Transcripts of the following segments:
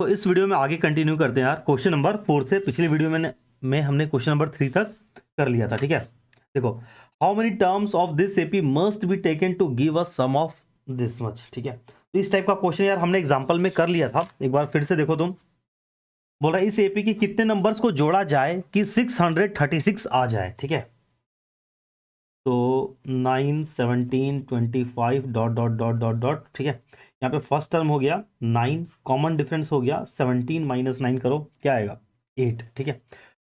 तो इस वीडियो में आगे कंटिन्यू करते हैं यार, क्वेश्चन नंबर 4 से। पिछली वीडियो में हमने क्वेश्चन नंबर 3 तक कर लिया था, ठीक है। देखो, how many terms of this AP must be taken to give a sum of this much, ठीक है। तो इस टाइप का क्वेश्चन यार हमने एग्जांपल में कर लिया था, एक बार फिर से देखो तुम। बोल रहा है इस एपी की कितने नंबर्स को जोड़ा जाए कि 636 आ जाए, ठीक है। तो 9 17 25 dot dot dot dot dot, ठीक है। यहाँ पे फर्स्ट टर्म हो गया 9, कॉमन डिफरेंस हो गया 17 माइनस 9 करो, क्या आएगा 8, ठीक है।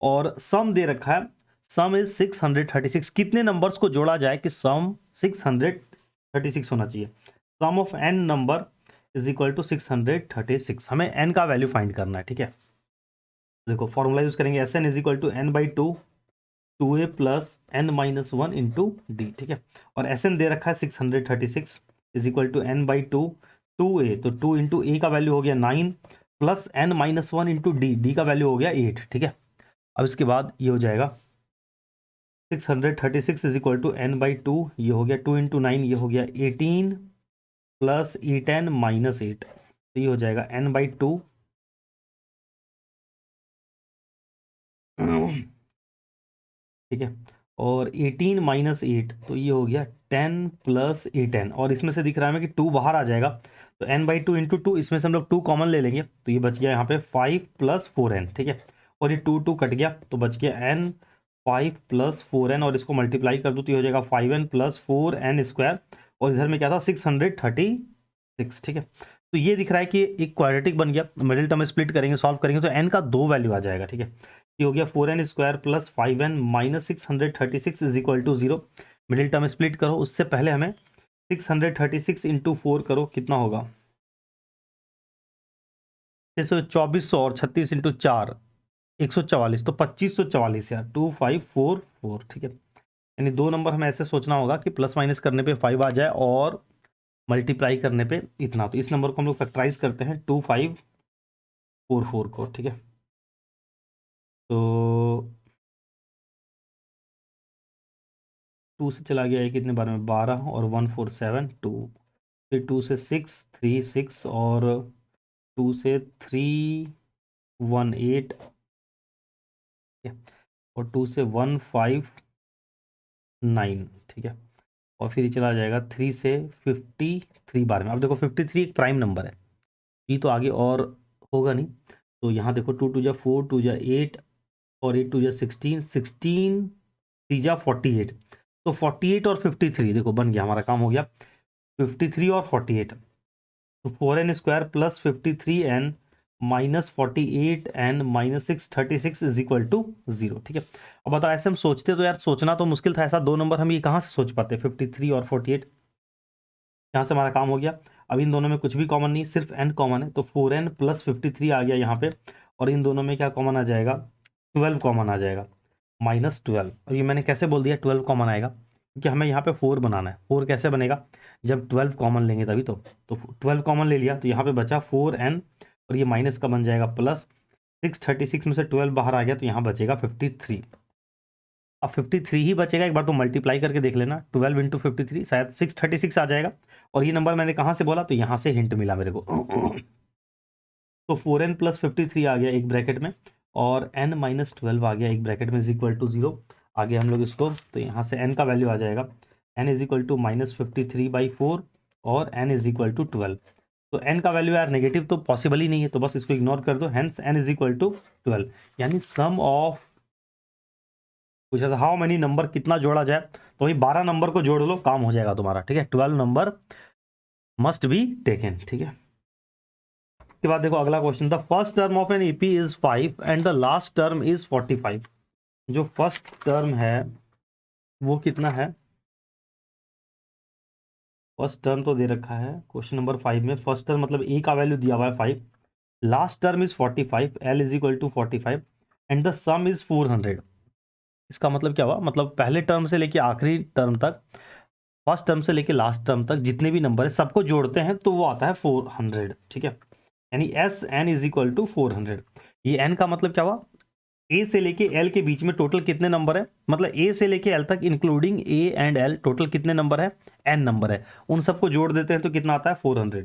और सम दे रखा है, सम इज 636। कितने नंबर्स को जोड़ा जाए कि सम 636 होना चाहिए। Sum of n number is equal to 636। हमें एन का वैल्यू फाइंड करना है, ठीक है। देखो फॉर्मूला यूज करेंगे, S N is equal to N by 2a plus N minus 1 into D, ठीक है। और एस एन दे रखा है 636 is equal to N by 2a, तो 2 इंटू ए का वैल्यू हो गया 9 plus N minus 1 into D का वैल्यू हो गया 8, ठीक है। अब इसके बाद ये हो जाएगा 636 is equal to N by 2, ये हो गया 2 इंटू 9, ये हो गया 18 प्लस ई 10 माइनस 8, तो ये हो जाएगा एन बाई 2 ठीक है। और 18 माइनस 8, तो ये हो गया 10 प्लस ए 10, और इसमें से दिख रहा है हमें कि 2 बाहर आ जाएगा, तो n बाई 2 इंटू 2, इसमें से हम लोग 2 कॉमन ले लेंगे, तो ये बच गया यहाँ पे 5 प्लस 4n, ठीक है। और ये 2 कट गया, तो बच गया n 5 प्लस 4n, और इसको मल्टीप्लाई कर दो तो ये हो जाएगा 5n प्लस 4n स्क्वायर, और इधर में क्या था 636, ठीक है। तो ये दिख रहा है कि एक क्वाड्रेटिक बन गया। मिडिल टर्म स्प्लिट करेंगे, सॉल्व करेंगे, तो n का 2 वैल्यू आ जाएगा, ठीक है। ये हो गया 4n square plus 5n minus 636 is equal to 0। Middle term split करो, उससे पहले हमें 636 इंटू 4 करो, कितना होगा 624 और 36 इंटू 4 144, तो 2544 यार, 2544, ठीक है। यानी दो नंबर हमें ऐसे सोचना होगा कि प्लस माइनस करने पे 5 आ जाए और मल्टीप्लाई करने पे इतना। तो इस नंबर को हम लोग फैक्टराइज करते हैं 2544 को, ठीक है। तो 2 से चला गया है कितने बार में 12 और 1 4 7 2, फिर 2 से 6 3 6 और 2 से 3 1 8, और 2 से 1 5 9, ठीक है। और फिर ये चला जाएगा 3 से 53 बार में। अब देखो 53 एक प्राइम नंबर है, ये तो आगे और होगा नहीं। तो यहाँ देखो 2 2 जा 4 2 जा 8 और 8 2 जा 16 16 3 जा 48, तो 48 और 53 देखो बन गया, हमारा काम हो गया 53 और 48, तो 4n square plus 53n minus 48n minus 636 is equal to 0, ठीक है। अब बताओ ऐसे हम सोचते तो यार, सोचना तो मुश्किल था, ऐसा दो नंबर हम ये कहाँ से सोच पाते 53 और 48। यहाँ से हमारा काम हो गया। अब इन दोनों में कुछ भी कॉमन नहीं, सिर्फ n कॉमन है, तो 4n प्लस 53 आ गया यहाँ पे, और इन दोनों में क्या कॉमन आ जाएगा 12 कॉमन आ जाएगा, माइनस 12। और ये मैंने कैसे बोल दिया 12 कॉमन आएगा, क्योंकि हमें यहाँ पे 4 बनाना है। 4 कैसे बनेगा, जब 12 कॉमन लेंगे तभी तो 12 कॉमन ले लिया, तो यहाँ पे बचा 4n, और ये माइनस का बन जाएगा प्लस। 636 में से 12 बाहर आ गया, तो यहाँ बचेगा 53। अब 53 ही बचेगा, एक बार तो मल्टीप्लाई करके देख लेना, 12 इंटू 53 शायद 636 आ जाएगा। और ये नंबर मैंने कहाँ से बोला, तो यहाँ से हिंट मिला मेरे को। तो 4n प्लस 53 आ गया एक ब्रैकेट में, और n माइनस 12 आ गया एक ब्रैकेट में, इज इक्वल टू 0। आगे हम लोग इसको, तो यहाँ से n का वैल्यू आ जाएगा, n is equal to minus 53/4 और n इज इक्वल टू 12। तो n का वैल्यू यार नेगेटिव तो पॉसिबल ही नहीं है, तो बस इसको इग्नोर कर दो, hence n is equal to 12। यानी सम ऑफ, पूछा था हाउ मेनी नंबर कितना जोड़ा जाए, तो वही 12 नंबर को जोड़ लो, काम हो जाएगा तुम्हारा, ठीक है। 12 नंबर मस्ट बी टेकन, ठीक है। के बाद देखो अगला question, the first term of an AP is 5 and the last term is 45। जो फर्स्ट टर्म है वो कितना है, फर्स्ट टर्म तो दे रखा है क्वेश्चन नंबर 5 में। फर्स्ट टर्म मतलब ए का वैल्यू दिया हुआ है 5, last term is 45, L is equal to 45 and the sum is 400। इसका मतलब क्या हुआ, मतलब पहले टर्म से लेके आखिरी टर्म तक, फर्स्ट टर्म से लेके लास्ट टर्म तक जितने भी नंबर है सबको जोड़ते हैं तो वो आता है 400, ठीक है। यानी S N is equal to 400। ये एन का मतलब क्या हुआ, ए से लेके एल के बीच में टोटल कितने नंबर है, मतलब ए से लेके एल तक including A and L total कितने नंबर है, एन नंबर है, उन सबको जोड़ देते हैं तो कितना आता है 400।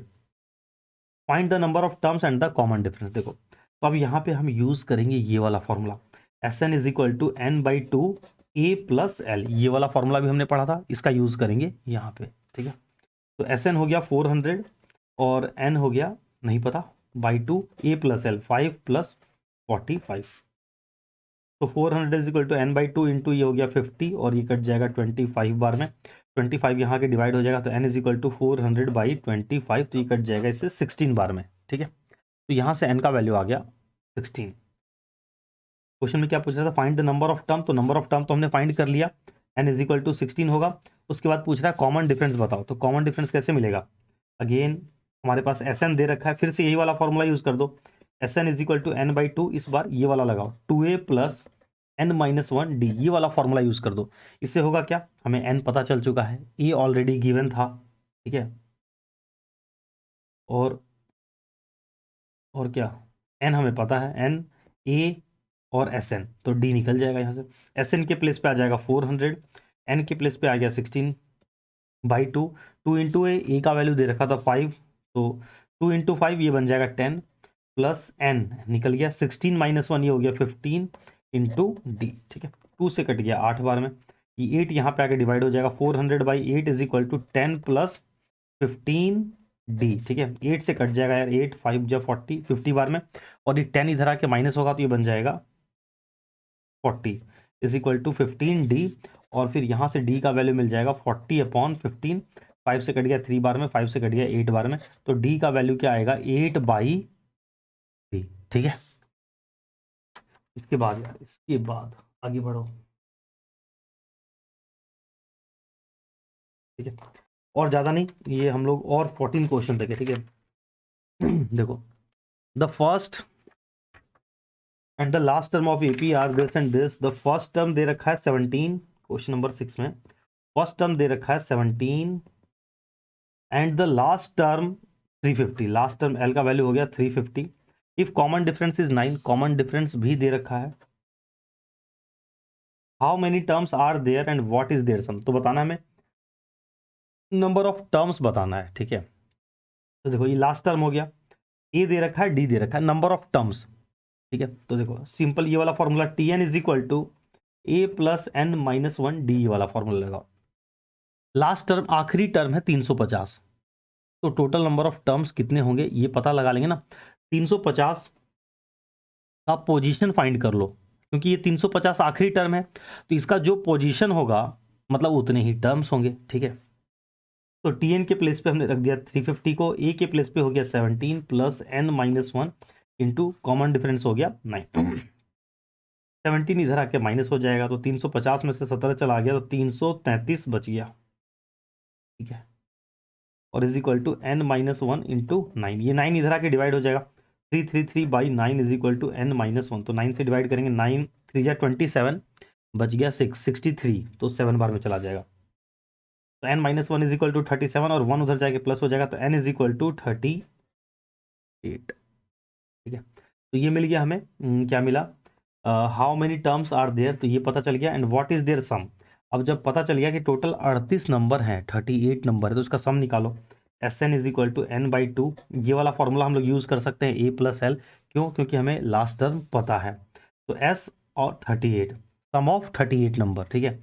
Find the number of terms and the common difference. देखो तो अब यहाँ पे हम यूज करेंगे ये वाला formula, S N is equal to N by two A plus L. ये वाला फॉर्मूला भी हमने पढ़ा था, इसका यूज करेंगे यहाँ पे, ठीक है। तो एस एन हो गया 400 और एन हो गया नहीं पता by two A plus L 5 plus 45। तो 400 is equal to N by two into ये हो गया 50 और ये कट जाएगा 25 बार में, 25 यहाँ के डिवाइड हो जाएगा तो N is equal to 400 by 25, तो ये कट जाएगा इससे 16 बार में, ठीक है। तो यहाँ से एन का वैल्यू आ गया 16। क्वेश्चन में क्या पूछ रहा था, find the number of term. तो नंबर ऑफ टर्म तो हमने फाइंड कर लिया, एन इज इक्वल टू 16 होगा। उसके बाद पूछ रहा है कॉमन डिफरेंस बताओ। तो कॉमन डिफरेंस कैसे मिलेगा, अगेन हमारे पास एस एन दे रखा है, फिर से यही वाला फॉर्मूला यूज कर दो, S N is equal to N by two, इस बार ये वाला लगाओ 2a plus N minus one D, ये वाला फॉर्मूला यूज कर दो। इससे होगा क्या, हमें एन पता चल चुका है, ए ऑलरेडी गिवन था, ठीक है। और क्या, एन हमें पता है, एन ए और एस एन, तो डी निकल जाएगा यहाँ से। एस एन के प्लेस पे आ जाएगा 400, एन के प्लेस पे आ गया 16 बाई टू, टू इंटू ए का वैल्यू दे रखा था 5, तो 2 इंटू 5 ये बन जाएगा 10 प्लस एन निकल गया 16 माइनस वन, ये हो गया 15 इंटू डी, ठीक है। 2 से कट गया 8 बार में, ये 8 यहाँ पे आके डिवाइड हो जाएगा, 400 by 8 is equal to 10 plus 15 D, ठीक है। 8 से कट जाएगा यार, 8 5 जब 40 50 बार में, और ये 10 इधर आके माइनस होगा तो ये बन जाएगा 40 इज इक्वल टू 15 डी, और फिर यहाँ से डी का वैल्यू मिल जाएगा 40 अपॉन 15, 5 से कट गया 3 बार में, 5 से कट गया 8 बार में, तो डी का वैल्यू क्या आएगा 8 बाई 3, ठीक है। इसके बाद यार, इसके बाद आगे बढ़ो, ठीक है। और ज़्यादा नहीं, ये हम लोग और 14 क्वेश्चन तक है, ठीक है। देखो the first and the last term of AP are this and this. The first term दे रखा है 17, क्वेश्चन नंबर 6 में फर्स्ट टर्म दे रखा है 17 and the last term 350। Last term L का वैल्यू हो गया 350। If common difference is 9, common difference भी दे रखा है। How many terms are there and what is their sum. तो बताना हमें नंबर ऑफ टर्म्स बताना है, ठीक है। तो देखो ये लास्ट टर्म हो गया, ए दे रखा है डी दे रखा है, नंबर ऑफ टर्म्स, ठीक है। तो देखो सिंपल ये वाला formula T N is equal to A plus N minus one D, वाला फॉर्मूला लगाओ। लास्ट टर्म आखिरी टर्म है 350, तो टोटल नंबर ऑफ टर्म्स कितने होंगे ये पता लगा लेंगे ना। 350 का पोजीशन फाइंड कर लो, क्योंकि ये 350 आखिरी टर्म है, तो इसका जो पोजीशन होगा मतलब उतने ही टर्म्स होंगे, ठीक है। तो टी एन के प्लेस पे हमने रख दिया 350 को, ए के प्लेस पे हो गया 17 plus N minus one into common difference हो गया 9। 17 इधर आके माइनस हो जाएगा, तो 350 में से 17 चला गया, तो 333 बच गया, ठीक है। और is equal to N minus one into 9, ये 9 इधर आके डिवाइड हो जाएगा, 333 by 9 is equal to N minus one, तो 9 से डिवाइड करेंगे, 9 3 जा 27, बच गया 63, तो 7 बार में चला जाएगा। तो N minus one is equal to 37 और 1 उधर जाके प्लस हो जाएगा, तो एन इज इक्वल टू 38, ठीक है। तो ये मिल गया हमें, क्या मिला, how many terms are there, तो ये पता चल गया, and what is their sum. अब जब पता चल गया कि टोटल 38 नंबर हैं, 38 नंबर है, तो इसका सम निकालो। S N is equal to N by two, ये वाला फॉर्मूला हम लोग यूज़ कर सकते हैं, ए प्लस एल, क्यों, क्योंकि हमें लास्ट टर्म पता है। तो एस और 38, सम ऑफ 38 नंबर, ठीक है।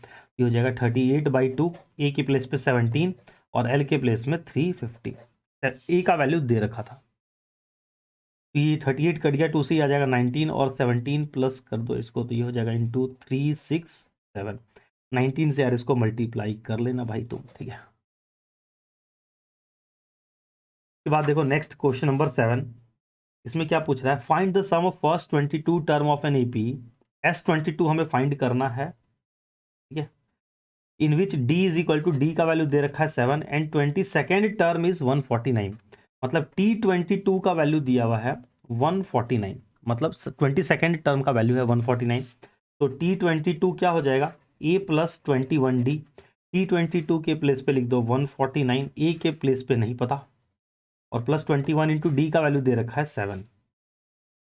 ये हो जाएगा 38 बाई टू, ए के प्लेस पे 17 और एल के प्लेस में 350, ए का वैल्यू दे रखा था। ये 38 कट गया, 2 से ही आ जाएगा 19, और 17 प्लस कर दो इसको, तो ये हो जाएगा इंटू 367, 19 से यार इसको मल्टीप्लाई कर लेना भाई तुम, ठीक है। उसके बाद देखो नेक्स्ट क्वेश्चन नंबर 7, इसमें क्या पूछ रहा है, find the sum of first 22 term of an AP. S22 हमें फाइंड करना है, ठीक है। In which D is equal to, D का वैल्यू दे रखा है 7 एंड 22nd टर्म इज 149, मतलब T22 का वैल्यू दिया हुआ है 149, मतलब 22nd टर्म का वैल्यू है 149। तो T22 क्या हो जाएगा, A प्लस 21D, T22 के प्लेस पे लिख दो 149, A के प्लेस पे नहीं पता, और प्लस 21 इंटू डी का वैल्यू दे रखा है 7,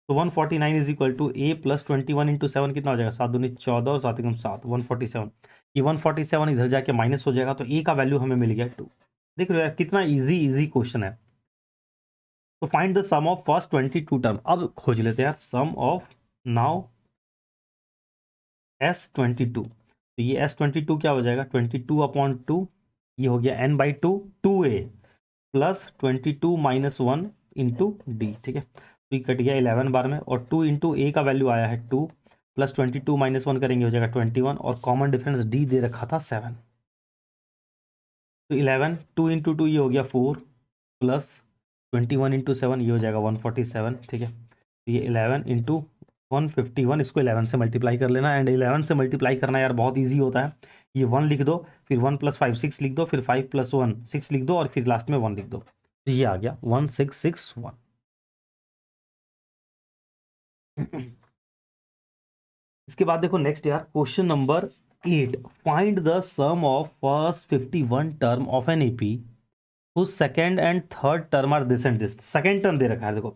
तो 149 is equal to A plus 21 into 7, कितना हो जाएगा, 7 दूनी 14 और 7 एकम 7, 147। ये 147 इधर जाके माइनस हो जाएगा, तो ए का वैल्यू हमें मिल गया 2। देख रहे हो यार कितना इजी इजी क्वेश्चन है। तो find the sum of first 22 term. अब खोज लेते हैं यार सम ऑफ नाउ S22। तो ये S22 क्या हो जाएगा, 22/2, ये हो गया n/2 2a plus 22 - 1 into D. ठीक है, तो ये कट गया 11 बार में, और 2 इंटू ए का वैल्यू आया है 2 प्लस 22 - 1 करेंगे हो जाएगा 21, और कॉमन डिफरेंस डी दे रखा था 7। तो 11 2 इंटू 2 ये हो गया 4 प्लस 21 इंटू 7 ये हो जाएगा 147। ठीक है, तो ये 11 इंटू 151, इसको 11 से मल्टीप्लाई कर लेना। एंड 11 से मल्टीप्लाई करना यार बहुत ईजी होता है। ये 1 लिख दो, फिर 1 + 5 6 लिख दो, फिर 5 + 1 6 लिख दो, और फिर लास्ट में 1 लिख दो। तो ये आ गया 1661। इसके बाद देखो नेक्स्ट यार, question number 8, find the sum of first 51 term of an AP whose second and third term are this and this. Second term दे रखा है देखो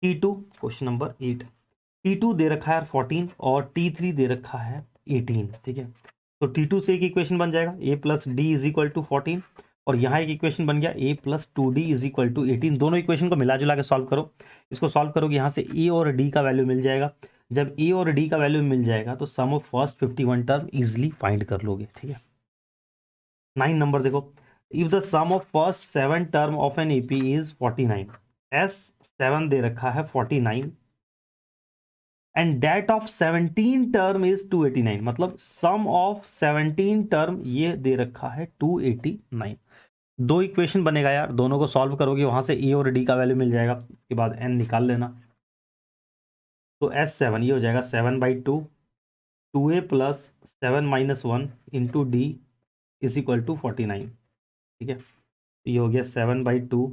T2, क्वेश्चन नंबर 8। T2 दे रखा है 14 और T3 दे रखा है 18। ठीक है, तो T2 से एक इक्वेशन बन जाएगा a + d = 14, और यहाँ एक इक्वेशन बन गया a + 2d = 18। दोनों इक्वेशन को मिला जुला के सॉल्व करो। इसको सॉल्व करोगे यहाँ से a और d का वैल्यू मिल जाएगा। जब a और d का वैल्यू मिल जाएगा तो sum of first 51 term easily find कर लोगे। ठीक है, 9 नंबर देखो, if the sum of first 7 term of an AP is 49, S7 दे रखा है 49 and that of 17 term is 289, मतलब सम ऑफ 17 टर्म ये दे रखा है 289। दो इक्वेशन बनेगा यार, दोनों को सॉल्व करोगे वहां से ए और डी का वैल्यू मिल जाएगा, उसके बाद एन निकाल लेना। तो S7 ये हो जाएगा 7/2 2a + 7 - 1 इंटू डी = 49। ठीक है, ये हो गया 7/2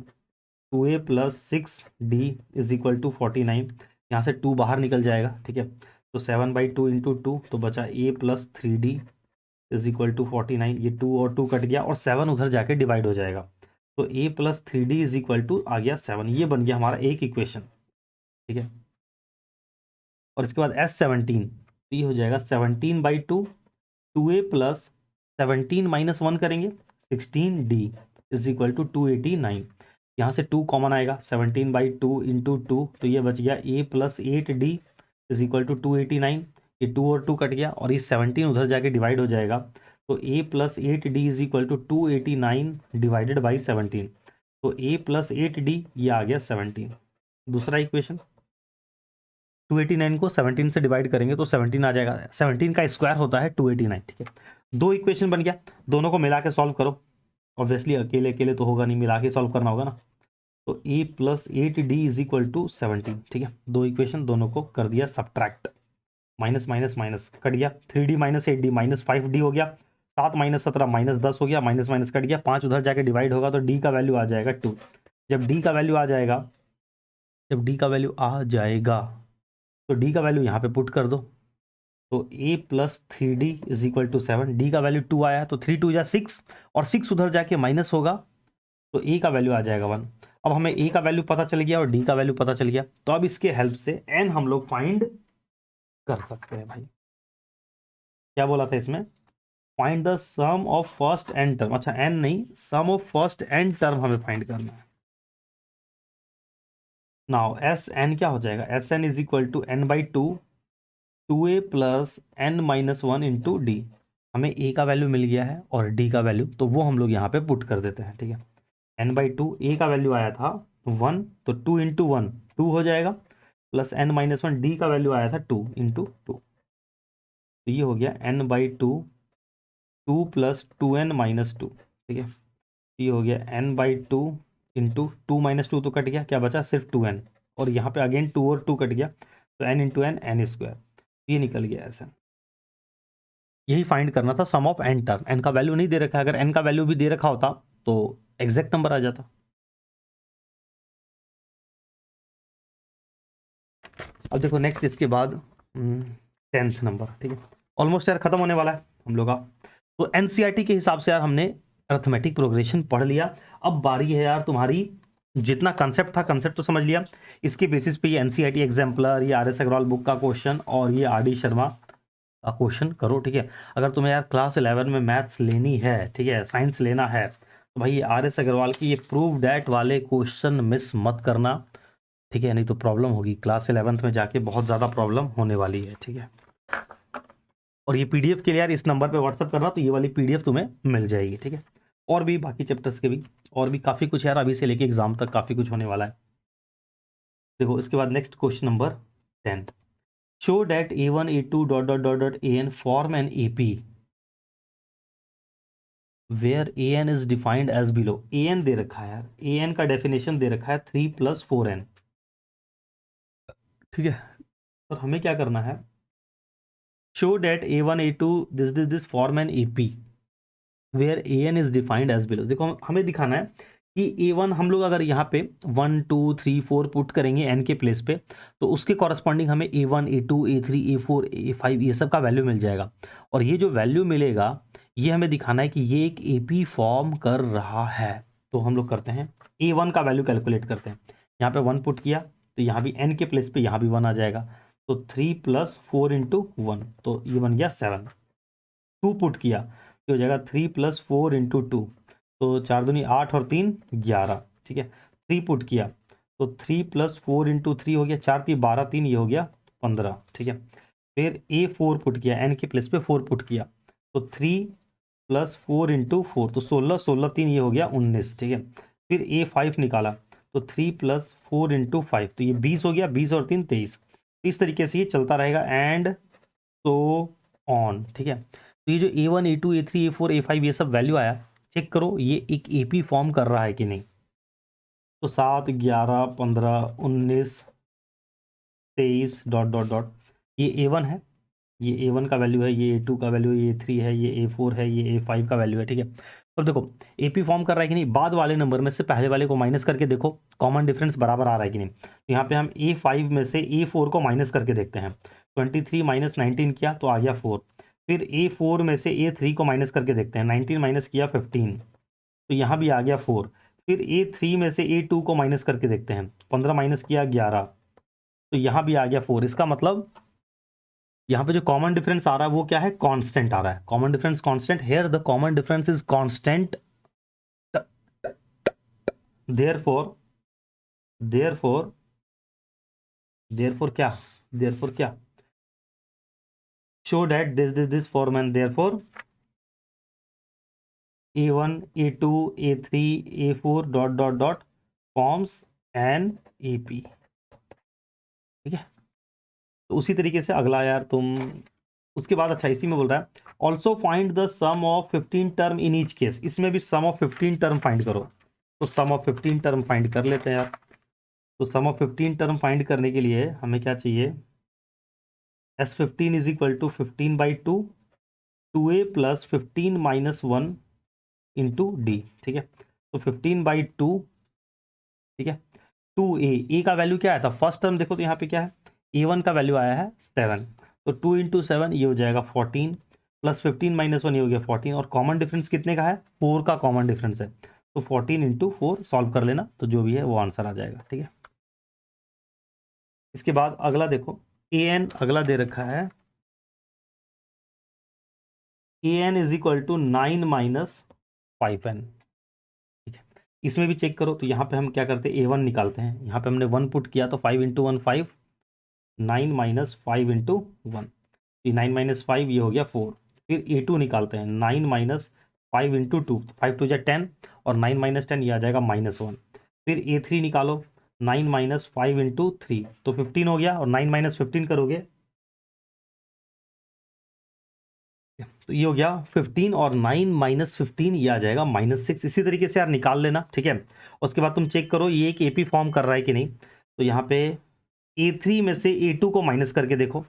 2a + 6d = 49। यहाँ से 2 बाहर निकल जाएगा। ठीक है, तो 7/2 इंटू 2 तो बचा a + 3d = 49। ये 2 और 2 कट गया, और 7 उधर जाके डिवाइड हो जाएगा, तो a + 3d = आ गया 7। ये बन गया हमारा एक इक्वेशन। ठीक है, और इसके बाद S17, तो ये हो जाएगा 17/2 2a + 17 - 1 करेंगे 16d = 289। यहाँ से 2 कॉमन आएगा, 17/2 इंटू 2 तो ये बच गया a + 8d = 289। ये 2 और 2 कट गया, और ये 17 उधर जाके डिवाइड हो जाएगा, तो a + 8d = 289 डिवाइडेड बाई 17। तो a + 8d ये आ गया 17। दूसरा इक्वेशन 289 को 17 से डिवाइड करेंगे तो 17 आ जाएगा। 17 का स्क्वायर होता है 289। ठीक है, दो इक्वेशन बन गया, दोनों को मिला के सॉल्व करो। ऑब्वियसली अकेले अकेले तो होगा नहीं, मिला के सॉल्व करना होगा ना। तो a + 8d = 17। ठीक है, दो इक्वेशन दोनों को कर दिया subtract, minus minus minus cut गया, 3d - 8d -5d हो गया, 7 - 17 -10 हो गया, माइनस माइनस कट गया, 5 उधर जाके डिवाइड होगा तो d का वैल्यू आ जाएगा 2। जब d का वैल्यू आ जाएगा, तो d का वैल्यू यहाँ पे पुट कर दो। तो a + 3d = 7, d का वैल्यू 2 आया, तो 3 2 = 6, और 6 उधर जाके माइनस होगा, तो a का वैल्यू आ जाएगा 1। अब हमें a का वैल्यू पता चल गया और d का वैल्यू पता चल गया, तो अब इसके हेल्प से n हम लोग फाइंड कर सकते हैं। भाई क्या बोला था इसमें, find the sum of first n term. अच्छा n नहीं, sum of first n term हमें फाइंड करना है। नाउ Sn क्या हो जाएगा, Sn = n/2 2a + n - 1 into D. हमें a का वैल्यू मिल गया है और d का वैल्यू, तो वो हम लोग यहाँ पे पुट कर देते हैं। ठीक है, n/2 a का वैल्यू आया था 1, तो 2 इंटू 1 2 हो जाएगा, प्लस n - 1 d का वैल्यू आया था 2 इंटू 2, तो ये हो गया n/2 2 + 2n - 2। ठीक है, ये हो गया n/2 इंटू 2 - 2 तो कट गया, क्या बचा सिर्फ 2n, और यहाँ पे अगेन 2 और 2 कट गया, तो n इंटू n n², ये निकल गया ऐसा। यही फाइंड करना था सम ऑफ n टर्म। n का वैल्यू नहीं दे रखा है, अगर n का वैल्यू भी दे रखा होता तो एग्जैक्ट नंबर आ जाता। अब देखो नेक्स्ट इसके बाद 10th नंबर। ठीक है, ऑलमोस्ट यार खत्म होने वाला है हम लोग का। तो एनसीईआरटी के हिसाब से यार हमने अर्थमेटिक प्रोग्रेशन पढ़ लिया। अब बारी है यार तुम्हारी, जितना कंसेप्ट था कंसेप्ट तो समझ लिया, इसके बेसिस पे ये एनसीईआरटी एग्जाम्पलर, ये आर एस अग्रवाल बुक का क्वेश्चन और ये आर डी शर्मा का क्वेश्चन करो। ठीक है, अगर तुम्हें यार क्लास 11 में मैथ्स लेनी है, ठीक है, साइंस लेना है, तो भाई आर एस अग्रवाल की ये प्रूव डैट वाले क्वेश्चन मिस मत करना, ठीक है, नहीं तो प्रॉब्लम होगी क्लास 11th में जाके, बहुत ज़्यादा प्रॉब्लम होने वाली है, ठीक है। और ये पीडीएफ के लिए यार इस नंबर पे व्हाट्सअप करना, तो ये वाली पीडीएफ तुम्हें मिल जाएगी, ठीक है। और भी बाकी चैप्टर्स के भी और भी काफ़ी कुछ यार, अभी से लेके एग्जाम तक काफ़ी कुछ होने वाला है। देखो इसके बाद next question number 10, show that A1 A2 dot dot dot dot AN form an AP where AN is defined as below. AN दे रखा है यार, AN का डेफिनेशन दे रखा है 3+4n, ठीक है। और हमें क्या करना है, show that A1 A2 this form an AP where AN is defined as below. देखो हमें दिखाना है कि A1 हम लोग अगर यहाँ पे 1 2 3 4 पुट करेंगे n के प्लेस पे, तो उसके कॉरस्पॉन्डिंग हमें A1 A2 A3 A4 A5 ये सब का वैल्यू मिल जाएगा। और ये जो वैल्यू मिलेगा, ये हमें दिखाना है कि ये एक AP फॉर्म कर रहा है। तो हम लोग करते हैं A1 का वैल्यू कैलकुलेट करते हैं। यहाँ पे 1 पुट किया तो यहाँ भी n के प्लेस पे यहाँ भी 1 आ जाएगा, तो 3+4 इंटू 1, तो ये बन गया 7। 2 पुट किया तो हो जाएगा 3+4 इंटू 2, तो 4 दूनी 8 और 3 11, ठीक है। 3 पुट किया तो 3+4 इंटू 3 हो गया, 4 3 12, 3 ये हो गया 15, ठीक है। फिर A4 पुट किया, n के प्लेस पे 4 पुट किया, तो 3+4 इंटू 4, तो 16 16 3 ये हो गया 19, ठीक है। फिर A5 निकाला तो 3+4 इंटू 5, तो ये 20 हो गया, 20 और 3 23। इस तरीके से ये चलता रहेगा एंड सो ऑन, ठीक है। तो ये जो A1 A2 A3 A4 A5 ये सब वैल्यू आया, चेक करो ये एक AP फॉर्म कर रहा है कि नहीं। तो 7 11 15 19 23 डॉट डॉट डॉट, ये A1 है, ये A1 का वैल्यू है, ये A2 का वैल्यू है, ये A3 है, ये A4 है, ये A5 का वैल्यू है, ठीक है। अब देखो AP फॉर्म कर रहा है कि नहीं, बाद वाले नंबर में से पहले वाले को माइनस करके देखो कॉमन डिफरेंस बराबर आ रहा है कि नहीं। तो यहाँ पे हम A5 में से A4 को माइनस करके देखते हैं, 23 माइनस 19 किया तो आ गया 4। फिर A4 में से A3 को माइनस करके देखते हैं, 19 माइनस किया 15, तो यहाँ भी आ गया 4। फिर A3 में से A2 को माइनस करके देखते हैं, 15 माइनस किया 11, तो यहाँ भी आ गया 4। इसका मतलब यहाँ पे जो कॉमन डिफरेंस आ रहा है वो क्या है, कांस्टेंट आ रहा है। Common difference constant, here the common difference is constant, therefore therefore therefore क्या, देयरफॉर क्या, show that this form and therefore A1 A2 A3 A4 dot dot dot forms an AP, ठीक है। तो उसी तरीके से अगला यार तुम, उसके बाद अच्छा इसी में बोल रहा है also find the sum of 15 term in each case, इसमें भी सम ऑफ 15 टर्म फाइंड करो। तो सम ऑफ 15 टर्म फाइंड कर लेते हैं यार। तो सम ऑफ 15 टर्म फाइंड करने के लिए हमें क्या चाहिए, S15 is equal to 15/2 2a प्लस 15 - 1 इंटू डी, ठीक है। तो 15/2, ठीक है, 2a, ए का वैल्यू क्या आया था फर्स्ट टर्म, देखो तो यहाँ पे क्या है, A1 का वैल्यू आया है 7, तो 2 इंटू 7 ये हो जाएगा 14, प्लस 15 - 1 ये हो गया 14, और कॉमन डिफरेंस कितने का है, 4 का कॉमन डिफरेंस है, तो 14 इंटू 4 सॉल्व कर लेना, तो जो भी है वो आंसर आ जाएगा, ठीक है। इसके बाद अगला देखो, AN अगला दे रखा है, AN is equal to 9 - 5n, ठीक है। इसमें भी चेक करो, तो यहाँ पे हम क्या करते हैं, A1 निकालते हैं, यहाँ पे हमने 1 पुट किया तो 5 इंटू 1 5, 9 - 5 इंटू 1, 9 - 5 ये हो गया 4। फिर A2 निकालते हैं, 9 - 5 इंटू 2, 5 2 जा 10, और 9 - 10 ये आ जाएगा -1। फिर A3 निकालो, 9 - 5 इंटू 3, तो 15 हो गया, और 9 - 15 करोगे तो ये हो गया 15, और 9 - 15 ये आ जाएगा -6। इसी तरीके से यार निकाल लेना, ठीक है। उसके बाद तुम चेक करो ये एक AP फॉर्म कर रहा है कि नहीं। तो यहाँ पे A3 में से A2 को माइनस करके देखो,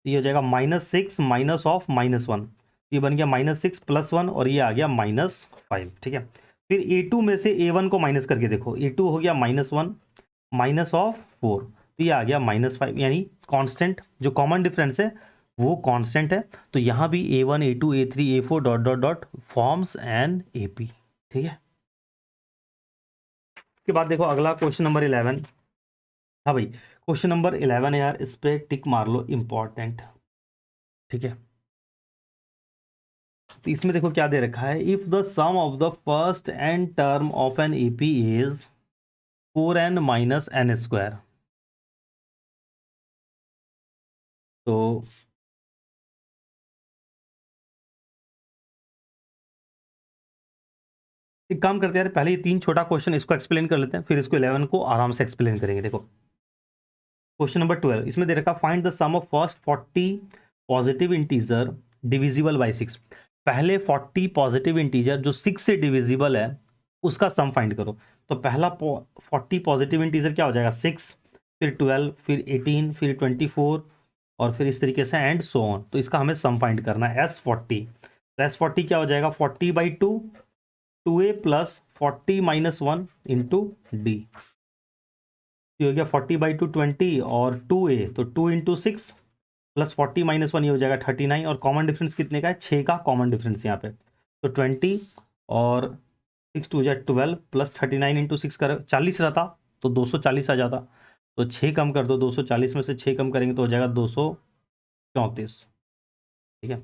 ये हो जाएगा -6 माइनस ऑफ -1, ये बन गया -6 + 1, और ये आ गया -5, ठीक है। फिर A2 में से A1 को माइनस करके देखो, A2 हो गया -1 माइनस ऑफ 4, तो ये आ गया -5, यानी कांस्टेंट जो कॉमन डिफरेंस है वो कांस्टेंट है। तो यहाँ भी A1 A2 A3 A4 dot dot dot forms an AP, ठीक है। इसके बाद देखो अगला क्वेश्चन नंबर 11, हाँ भाई क्वेश्चन नंबर 11 है यार, इस पे टिक मार लो, इम्पॉर्टेंट, ठीक है। तो इसमें देखो क्या दे रखा है, if the sum of the first N term of an AP is 4n minus N square. तो एक काम करते हैं यार, पहले ये 3 छोटा क्वेश्चन इसको एक्सप्लेन कर लेते हैं, फिर इसको 11 को आराम से एक्सप्लेन करेंगे। देखो क्वेश्चन नंबर 12, इसमें दे रखा find the sum of first 40 positive integer divisible by 6। पहले 40 पॉजिटिव इंटीजर जो 6 से डिविजिबल है उसका सम फाइंड करो। तो पहला 40 पॉजिटिव इंटीजर क्या हो जाएगा, 6, फिर 12, फिर 18, फिर 24 और फिर इस तरीके से एंड सो ऑन। तो इसका हमें सम फाइंड करना है S40। तो S40 क्या हो जाएगा, 40/2 2a plus 40 minus 1 into D. ये हो गया 40/2 20 और 2a, तो 2 इंटू 6 प्लस 40 माइनस 1 ये हो जाएगा 39। और कॉमन डिफरेंस कितने का है, 6 का कॉमन डिफरेंस यहाँ पे। तो 20 और 6 2 जा 12 प्लस 39 इंटू 6 कर 40 रहता तो 240 आ जाता। तो 6 कम कर दो, 240 में से 6 कम करेंगे तो हो जाएगा 234। ठीक है,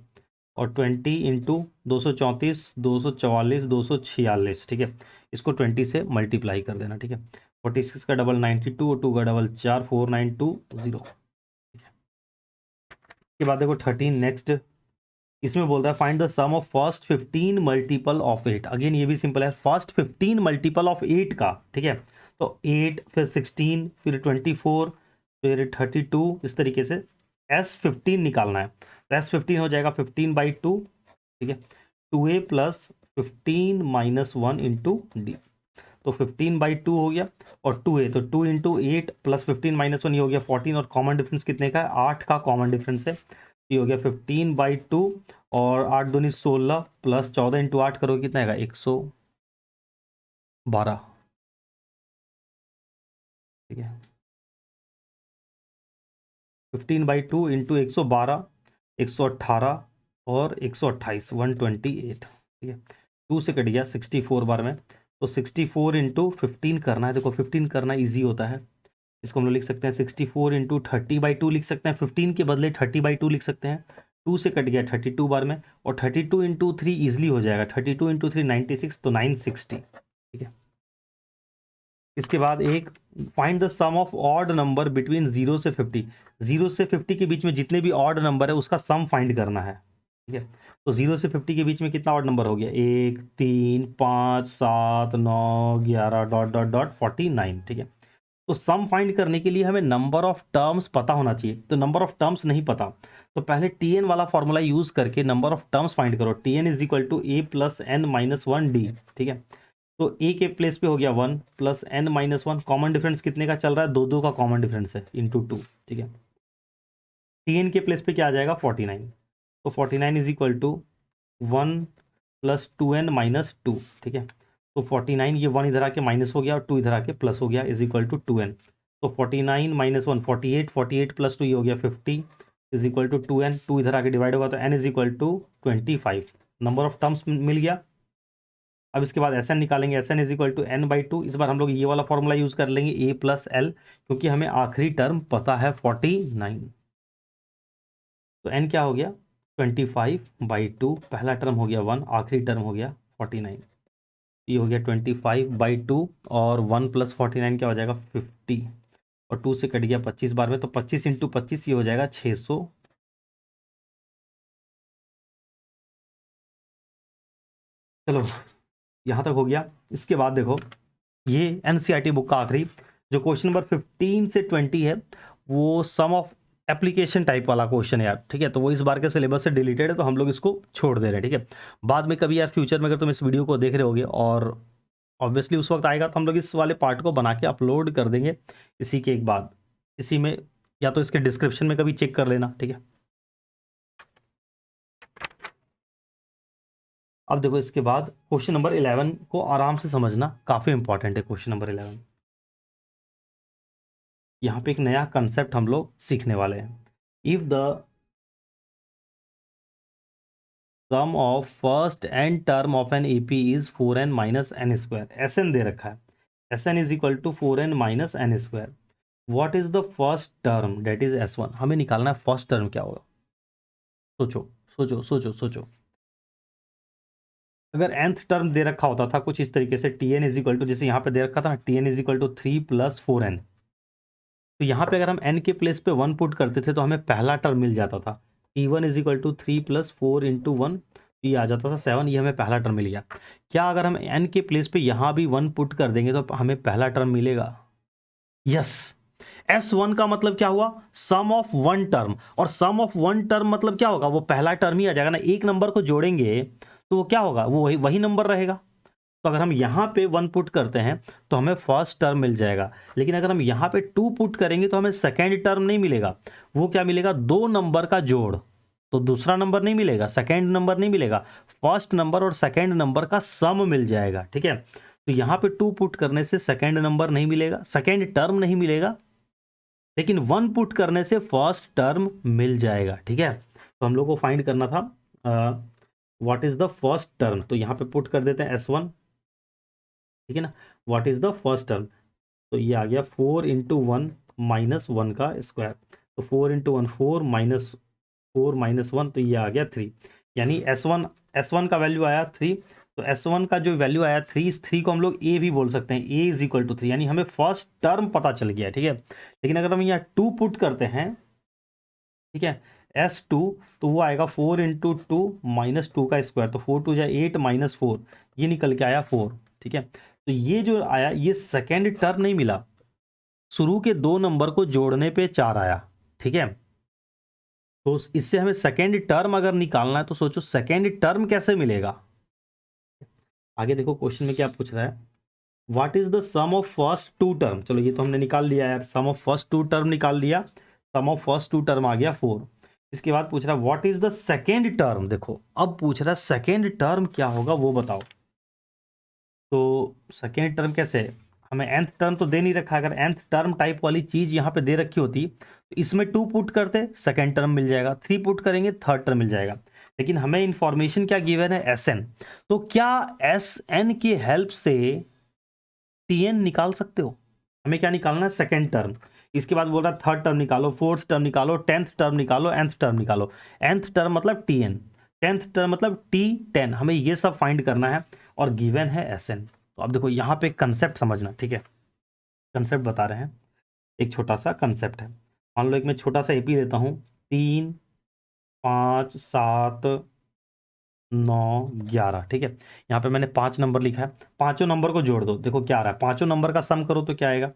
और 20 इंटू 234 244 246। ठीक है, इसको 20 से मल्टीप्लाई कर देना। ठीक है, 46 का डबल 92 और 2 का डबल 4 4920। के बाद देखो 13 नेक्स्ट, इसमें बोल रहा है find the sum of first 15 multiple of 8। Again ये भी सिंपल है, फर्स्ट 15 मल्टीपल ऑफ 8 का। ठीक है, तो 8 फिर 16 फिर 24 फिर 32 इस तरीके से S15 निकालना है। तो S15 हो जाएगा 15/2। ठीक है, 2a प्लस 15 माइनस 1 इंटू डी। तो 15/2 हो गया और 2a, तो 2 इंटू 8 प्लस 15 माइनस 1 ये हो गया 14। और कॉमन डिफरेंस कितने का है, 8 का कॉमन डिफरेंस है। ये हो गया 15/2 और 8 दूनी 16 प्लस 14 इंटू 8 करोगे कितना आएगा, 112। ठीक है, 15/2 इंटू 112 118 और 128 128। ठीक है, 2 से कट गया 64 बार में। तो 64 इंटू 15 करना है। देखो 15 करना ईजी होता है, इसको हम लोग लिख सकते हैं 64 इंटू 30/2 लिख सकते हैं। 15 के बदले 30/2 लिख सकते हैं। 2 से कट गया 32 बार में और 32 इंटू 3 ईजिली हो जाएगा। 32 इंटू 3 96, तो 960। ठीक है, इसके बाद एक find the sum of odd number between 0 से 50। 0 से 50 के बीच में जितने भी ऑड नंबर है उसका सम फाइंड करना है। ठीक है, तो 0 से 50 के बीच में कितना ऑड नंबर हो गया, 1 3 5 7 9 11 डॉट डॉट डॉट 49। ठीक है, तो सम फाइंड करने के लिए हमें नंबर ऑफ टर्म्स पता होना चाहिए। तो नंबर ऑफ टर्म्स नहीं पता, तो पहले टीएन वाला फॉर्मूला यूज करके नंबर ऑफ टर्म्स फाइंड करो। TN is equal to A plus N minus 1 D. ठीक है, तो ए के प्लेस पे हो गया 1 plus N minus 1। Common difference कितने का चल रहा है, 2 का कॉमन डिफरेंस है इंटू 2। ठीक है, टीएन के प्लेस पे क्या आ जाएगा, 49। तो 49 is equal to 1 plus 2n minus 2। ठीक है, तो 49 ये 1 इधर आके माइनस हो गया और 2 इधर आके प्लस हो गया, इज इक्वल टू 2n। तो 49 माइनस 1 48, 48 प्लस 2 ये हो गया 50 इज इक्वल टू 2n। 2 इधर आके डिवाइड होगा तो n is equal to 25। Number of terms मिल गया। अब इसके बाद Sn निकालेंगे, Sn is equal to n/2। इस बार हम लोग ये वाला फॉर्मूला यूज कर लेंगे a प्लस एल, क्योंकि हमें आखिरी टर्म पता है 49। तो n क्या हो गया, 25/2। पहला टर्म हो गया 1, आखिरी टर्म हो गया 49। ये हो गया 25/2 और 1 प्लस 49 क्या हो जाएगा, 50। और 2 से कट गया 25 बार में, तो 25 इंटू 25 ये हो जाएगा 600। चलो यहाँ तक हो गया। इसके बाद देखो ये एनसीईआरटी बुक का आखिरी जो क्वेश्चन नंबर 15 से 20 है, वो सम ऑफ एप्लीकेशन टाइप वाला क्वेश्चन है यार। ठीक है, तो वो इस बार के सिलेबस से डिलीटेड है, तो हम लोग इसको छोड़ दे रहे हैं। ठीक है, बाद में कभी यार फ्यूचर में अगर तुम इस वीडियो को देख रहे होगे और ऑब्वियसली उस वक्त आएगा तो हम लोग इस वाले पार्ट को बना के अपलोड कर देंगे इसी के एक बाद। इसी में या तो इसके डिस्क्रिप्शन में कभी चेक कर लेना। ठीक है, अब देखो इसके बाद क्वेश्चन नंबर 11 को आराम से समझना, काफ़ी इंपॉर्टेंट है क्वेश्चन नंबर 11। यहाँ पे एक नया कंसेप्ट हम लोग सीखने वाले हैं। If the sum of first N term of an AP is 4n minus N square. S N दे रखा है, S N is equal to 4n minus N square. What is the first term that is S1। हमें निकालना है first term क्या होगा। सोचो सोचो सोचो सोचो। अगर nth टर्म दे रखा होता था कुछ इस तरीके से tn इज इक्वल टू, जैसे यहाँ पे दे रखा था ना tn is equal to 3 + 4n, तो यहाँ पे अगर हम n के प्लेस पे 1 पुट करते थे तो हमें पहला टर्म मिल जाता था, t1 इज इक्वल टू 3 + 4 × 1, ये आ जाता था 7, ये हमें पहला टर्म मिल गया। क्या अगर हम n के प्लेस पे यहाँ भी 1 पुट कर देंगे तो हमें पहला टर्म मिलेगा? यस। S1 का मतलब क्या हुआ? सम ऑफ वन टर्म, और सम ऑफ वन टर्म मतलब क्या होगा? वो पहला टर्म ही आ जाएगा ना, एक नंबर को जोड़ेंगे तो वो क्या होगा? वो वही नंबर रहेगा। तो अगर हम यहाँ पे 1 पुट करते हैं तो हमें फर्स्ट टर्म मिल जाएगा, लेकिन अगर हम यहाँ पे 2 पुट करेंगे तो हमें सेकेंड टर्म नहीं मिलेगा। वो क्या मिलेगा? 2 नंबर का जोड़, तो दूसरा नंबर नहीं मिलेगा, सेकेंड नंबर नहीं मिलेगा, फर्स्ट नंबर और सेकेंड नंबर का सम मिल जाएगा। ठीक है, तो यहाँ पे 2 पुट करने से सेकेंड नंबर नहीं मिलेगा, सेकेंड टर्म नहीं मिलेगा, लेकिन 1 पुट करने से फर्स्ट टर्म मिल जाएगा। ठीक है, तो हम लोग को फाइंड करना था what is the first term, तो यहाँ पे पुट कर देते हैं S1। ठीक है ना, what is the first term, तो ये आ गया 4 × 1 - 1 का स्क्वायर, तो 4 × 1 4 - 1, तो ये आ गया 3, यानी S1 का वैल्यू आया 3। तो S1 का जो वैल्यू आया 3, इस 3 को हम लोग A भी बोल सकते हैं, A इज इक्वल टू 3, यानी हमें फर्स्ट टर्म पता चल गया। ठीक है, लेकिन अगर हम यहाँ 2 पुट करते हैं, ठीक है, S2, तो वो आएगा 4 × 2 - 2 का स्क्वायर, तो 4 × 2 = 8 - 4, ये निकल के आया 4। ठीक है, तो ये जो आया ये सेकेंड टर्म नहीं मिला, शुरू के 2 नंबर को जोड़ने पे 4 आया। ठीक है, तो इससे हमें सेकेंड टर्म अगर निकालना है तो सोचो सेकेंड टर्म कैसे मिलेगा। आगे देखो क्वेश्चन में क्या पूछ रहा है, what is the sum of first 2 term. चलो ये तो हमने निकाल लिया यार, सम ऑफ फर्स्ट 2 टर्म निकाल लिया, सम ऑफ फर्स्ट 2 टर्म आ गया 4। इसके बाद पूछ रहा है what is the second term. देखो अब पूछ रहा है सेकेंड टर्म क्या होगा वो बताओ। तो सेकेंड टर्म कैसे है? हमें nth टर्म तो दे नहीं रखा, अगर nth टर्म टाइप वाली चीज यहाँ पे दे रखी होती तो इसमें 2 पुट करते सेकेंड टर्म मिल जाएगा, 3 पुट करेंगे थर्ड टर्म मिल जाएगा, लेकिन हमें इंफॉर्मेशन क्या गिवन है? Sn। तो क्या Sn की हेल्प से Tn निकाल सकते हो? हमें क्या निकालना है? Second term. इसके बाद बोल रहा है थर्ड टर्म निकालो, फोर्थ टर्म निकालो, 10th टर्म निकालो, nth टर्म निकालो। nth टर्म मतलब Tn, 10th टर्म मतलब T10, हमें ये सब फाइंड करना है और गिवन है Sn। तो अब देखो यहाँ पे कंसेप्ट समझना। ठीक है, कंसेप्ट बता रहे हैं, एक छोटा सा कंसेप्ट है। मान लो एक मैं छोटा सा एपी लेता हूँ, 3 5 7 9 11। ठीक है, यहाँ पे मैंने 5 नंबर लिखा है, पांचों नंबर को जोड़ दो, देखो क्या आ रहा है, पांचों नंबर का सम करो तो क्या आएगा?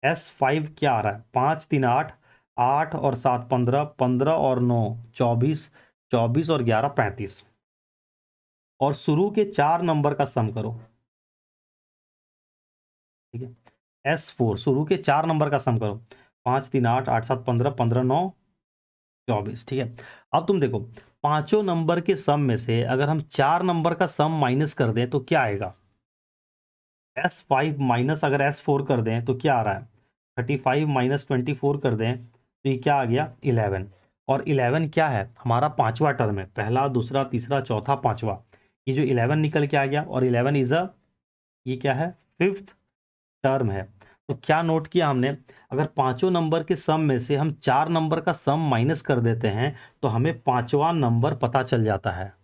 S5 क्या आ रहा है? 5 3 8, 8 और 7 15, 15 और 9 24, 24 और 11 35, और शुरू के 4 नंबर का सम करो। ठीक है, S4 शुरू के 4 नंबर का सम करो, 5 3 8, 8 7 15, 15 9 24। ठीक है, अब तुम देखो पांचों नंबर के सम में से अगर हम 4 नंबर का सम माइनस कर दें तो क्या आएगा? S5 माइनस अगर S4 कर दें तो क्या आ रहा है? 35 माइनस 24 कर दें तो ये क्या आ गया? 11। और 11 क्या है? हमारा पांचवा टर्म है, पहला दूसरा तीसरा चौथा पांचवा, ये जो 11 निकल के आ गया, और 11 इज अ, ये क्या है? फिफ्थ टर्म है। तो क्या नोट किया हमने? अगर पांचों नंबर के सम में से हम 4 नंबर का सम माइनस कर देते हैं तो हमें पांचवा नंबर पता चल जाता है,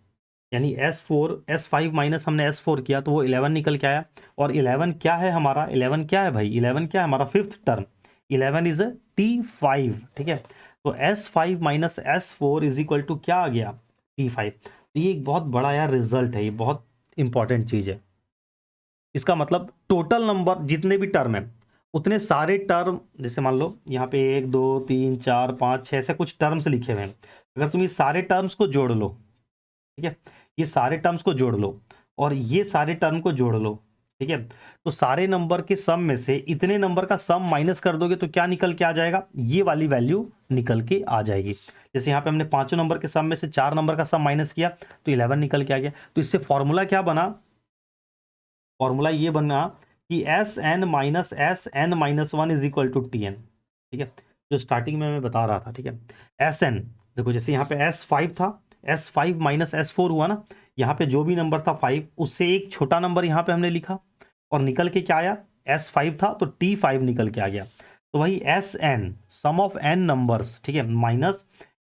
यानी S5 माइनस हमने S4 किया तो वो 11 निकल के आया। और 11 क्या है हमारा? 11 क्या है भाई? 11 क्या है हमारा? Fifth term, 11 is T5। ठीक है, तो S5 minus S4 is equal to क्या आ गया? T5। तो ये एक बहुत बड़ा यार रिजल्ट है, ये बहुत इंपॉर्टेंट चीज है। इसका मतलब टोटल नंबर जितने भी टर्म है उतने सारे टर्म, जैसे मान लो यहाँ पे 1 2 3 4 5 6 ऐसे कुछ टर्म्स लिखे हुए हैं, अगर तुम ये सारे टर्म्स को जोड़ लो, ठीक है, ये सारे टर्म्स को जोड़ लो और ये सारे टर्म को जोड़ लो, ठीक है, तो सारे नंबर के सम में से इतने नंबर का सम माइनस कर दोगे तो क्या निकल के आ जाएगा? ये वाली वैल्यू निकल के आ जाएगी। जैसे यहाँ पे हमने पांचों नंबर के सम में से 4 नंबर का सम माइनस किया तो 11 निकल के आ गया। तो इससे फॉर्मूला क्या बना? फॉर्मूला ये बना कि Sn-1 is equal to Tn। ठीक है, जो स्टार्टिंग में मैं बता रहा था। ठीक है, Sn देखो, जैसे यहाँ पे S5 था, S5 माइनस S4 हुआ ना, यहाँ पे जो भी नंबर था 5 उससे एक छोटा नंबर यहाँ पे हमने लिखा और निकल के क्या आया? S5 था तो T5 निकल के आ गया। तो वही Sn sum of n numbers, ठीक है, माइनस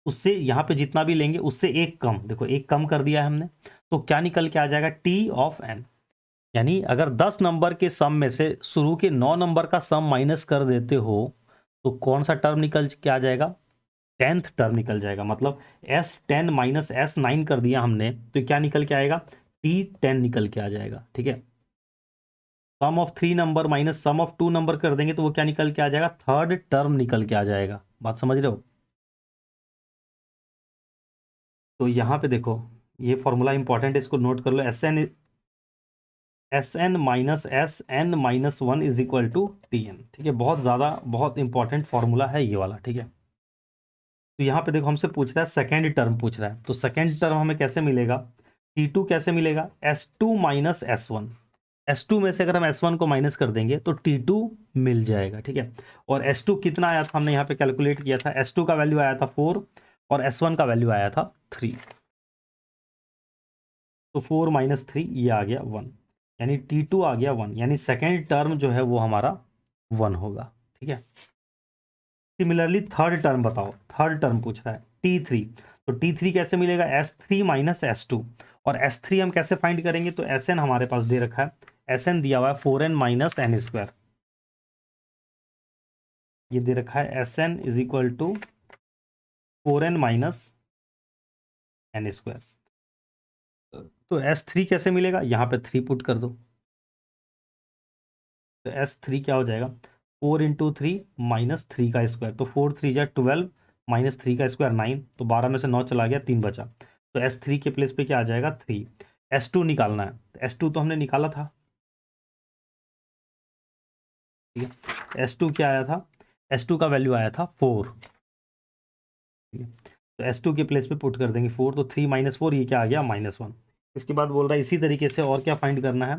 उससे यहाँ पे जितना भी लेंगे उससे एक कम, देखो एक कम कर दिया है हमने, तो क्या निकल के आ जाएगा, टी ऑफ एन। यानी अगर 10 नंबर के सम में से शुरू के 9 नंबर का सम माइनस कर देते हो तो कौन सा टर्म निकल के आ जाएगा, 10th टर्म निकल जाएगा। मतलब S10 माइनस S9 कर दिया हमने तो क्या निकल के आएगा, T10 निकल के आ जाएगा। ठीक है, sum of 3 number minus sum of 2 number कर देंगे तो वो क्या निकल के आ जाएगा, 3rd टर्म निकल के आ जाएगा। बात समझ रहे हो? तो यहाँ पे देखो ये फॉर्मूला इंपॉर्टेंट है, इसको नोट कर लो। Sn minus Sn minus 1 is equal to Tn। ठीक है, बहुत ज़्यादा बहुत इंपॉर्टेंट फॉर्मूला है ये वाला। ठीक है, तो यहाँ पे देखो हमसे पूछ रहा है सेकेंड टर्म पूछ रहा है, तो सेकेंड टर्म हमें कैसे मिलेगा, T2 कैसे मिलेगा, S2 माइनस S1। S2 में से अगर हम S1 को माइनस कर देंगे तो T2 मिल जाएगा। ठीक है, और S2 कितना आया था, हमने यहाँ पे कैलकुलेट किया था, S2 का वैल्यू आया था 4 और S1 का वैल्यू आया था 3। तो 4 माइनस 3 ये आ गया 1, यानी T2 आ गया 1, यानी सेकेंड टर्म जो है वो हमारा 1 होगा। ठीक है, सिमिलरली थर्ड टर्म बताओ, थर्ड टर्म पूछ रहा है T3। तो T3 कैसे मिलेगा, S3 माइनस S2। और S3 हम कैसे फाइंड करेंगे, तो Sn हमारे पास दे रखा है, Sn दिया हुआ है 4n माइनस एन स्क्वायर। ये दे रखा है Sn is equal to 4n minus N square. तो S3 कैसे मिलेगा, यहाँ पे 3 पुट कर दो, तो S3 क्या हो जाएगा, 4 इंटू 3 माइनस 3 का स्क्वायर, तो 4 3 जा 12 माइनस 3 का स्क्वायर 9, तो 12 में से 9 चला गया, 3 बचा, तो S3 के प्लेस पे क्या आ जाएगा 3। S2 निकालना है, तो S2 तो हमने निकाला था। ठीक है, S2 क्या आया था, S2 का वैल्यू आया था 4। ठीक है, तो S2 के प्लेस पे पुट कर देंगे 4, तो 3 माइनस 4 ये क्या आ गया, -1। इसके बाद बोल रहा है इसी तरीके से और क्या फाइंड करना है,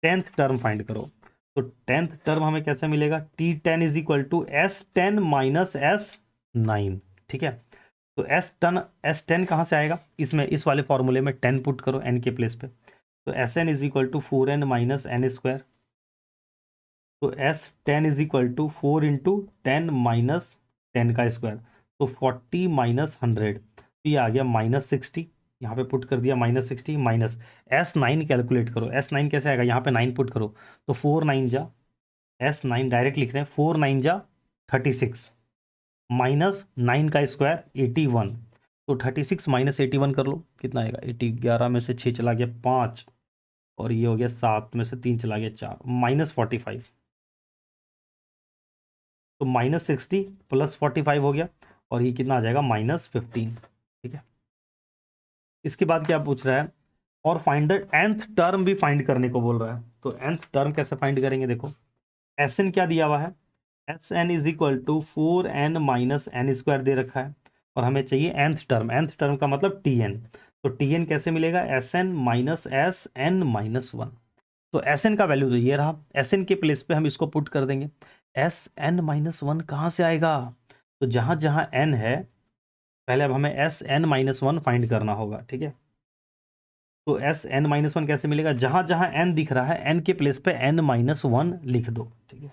10th टर्म फाइंड करो। तो 10th टर्म हमें कैसे मिलेगा, T10 is equal to S10 minus S9। ठीक है, तो S10 कहाँ से आएगा, इसमें इस वाले फॉर्मूले में 10 पुट करो n के प्लेस पे, तो Sn is equal to 4n minus N square. तो S10 is equal to 4 into 10 minus 10 का स्क्वायर, तो 40 माइनस 100, तो ये आ गया -60। यहाँ पे पुट कर दिया -60 माइनस S9 कैलकुलेट करो, S9 कैसे आएगा, यहाँ पे 9 पुट करो, तो 4 9 जा, S9 डायरेक्ट लिख रहे हैं, 4 9 जा 36 माइनस 9 का स्क्वायर 81, तो 36 माइनस 81 कर लो, कितना आएगा 80, 11 में से 6 चला गया 5, और ये हो गया 7 में से 3 चला गया 4, -45। तो -60 प्लस 45 हो गया, और ये कितना आ जाएगा -15। ठीक है, इसके बाद क्या पूछ रहा है, और फाइंड द nth टर्म भी फाइंड करने को बोल रहा है। तो nth टर्म कैसे फाइंड करेंगे, देखो Sn क्या दिया हुआ है, Sn is equal to 4n minus N square दे रखा है, और हमें चाहिए nth टर्म, nth टर्म का मतलब Tn। तो Tn कैसे मिलेगा, Sn माइनस Sn माइनस 1। तो Sn का वैल्यू तो ये रहा, Sn के प्लेस पे हम इसको पुट कर देंगे, Sn माइनस 1 कहाँ से आएगा, तो जहाँ जहाँ n है पहले अब हमें Sn माइनस 1 फाइंड करना होगा। ठीक है, तो Sn माइनस 1 कैसे मिलेगा, जहाँ जहाँ n दिख रहा है n के प्लेस पे n माइनस 1 लिख दो। ठीक है,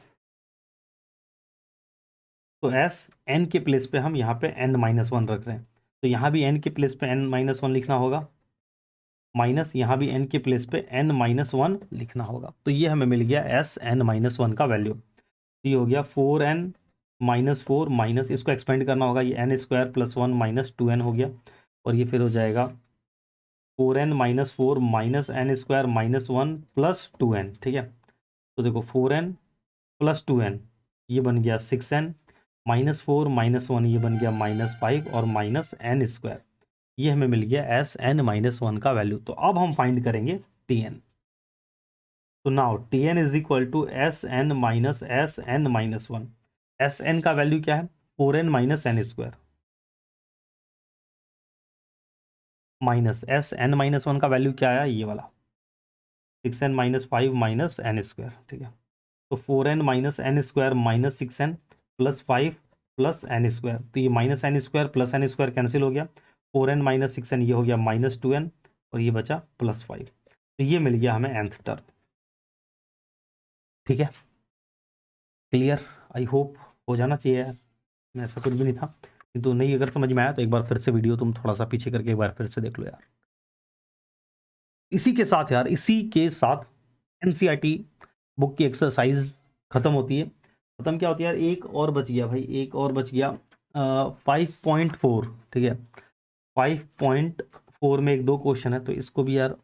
तो Sn के प्लेस पे हम यहाँ पे n माइनस 1 रख रहे हैं, तो यहाँ भी n के प्लेस पे n माइनस 1 लिखना होगा, माइनस यहाँ भी n के प्लेस पे n माइनस 1 लिखना होगा। तो ये हमें मिल गया Sn माइनस 1 का वैल्यू, ये हो गया 4n माइनस 4 माइनस, इसको एक्सपेंड करना होगा, ये n square plus 1 minus 2n हो गया, और ये फिर हो जाएगा 4n minus 4 minus N square minus 1 plus 2n। ठीक है, तो देखो 4n प्लस 2n ये बन गया 6n, -4 -1 ये बन गया -5, और माइनस एन स्क्वायर, ये हमें मिल गया Sn माइनस 1 का वैल्यू। तो अब हम फाइंड करेंगे Tn। तो now Tn is equal to Sn minus Sn minus 1। Sn का वैल्यू क्या है, 4n minus N square, minus Sn minus 1 का वैल्यू क्या आया, ये वाला 6n minus 5 minus N square. ठीक है, तो 4n minus N square minus 6n plus 5 plus n square, तो ये minus N square plus n square cancel हो गया, 4n माइनस 6n ये हो गया -2n, और ये बचा +5, तो ये मिल गया हमें nth टर्म। ठीक है, क्लियर, आई होप हो जाना चाहिए यार, ऐसा कुछ भी नहीं था। तो नहीं अगर समझ में आया तो एक बार फिर से वीडियो तुम थोड़ा सा पीछे करके एक बार फिर से देख लो यार। इसी के साथ यार, इसी के साथ एनसीईआरटी बुक की एक्सरसाइज खत्म होती है। खत्म क्या होती है यार, एक और बच गया भाई, एक और बच गया 5.4, ठीक है। 5.4 में एक दो क्वेश्चन है, तो इसको भी यार,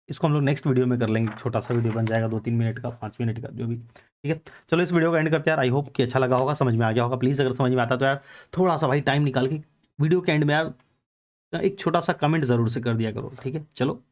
इसको हम लोग नेक्स्ट वीडियो में कर लेंगे। छोटा सा वीडियो बन जाएगा 2-3 मिनट का, 5 मिनट का, जो भी, ठीक है। चलो इस वीडियो को एंड करते हैं यार। आई होप कि अच्छा लगा होगा, समझ में आ गया होगा। प्लीज़ अगर समझ में आता तो यार थोड़ा सा भाई टाइम निकाल के वीडियो के एंड में यार एक छोटा सा कमेंट ज़रूर से कर दिया करो, ठीक है। चलो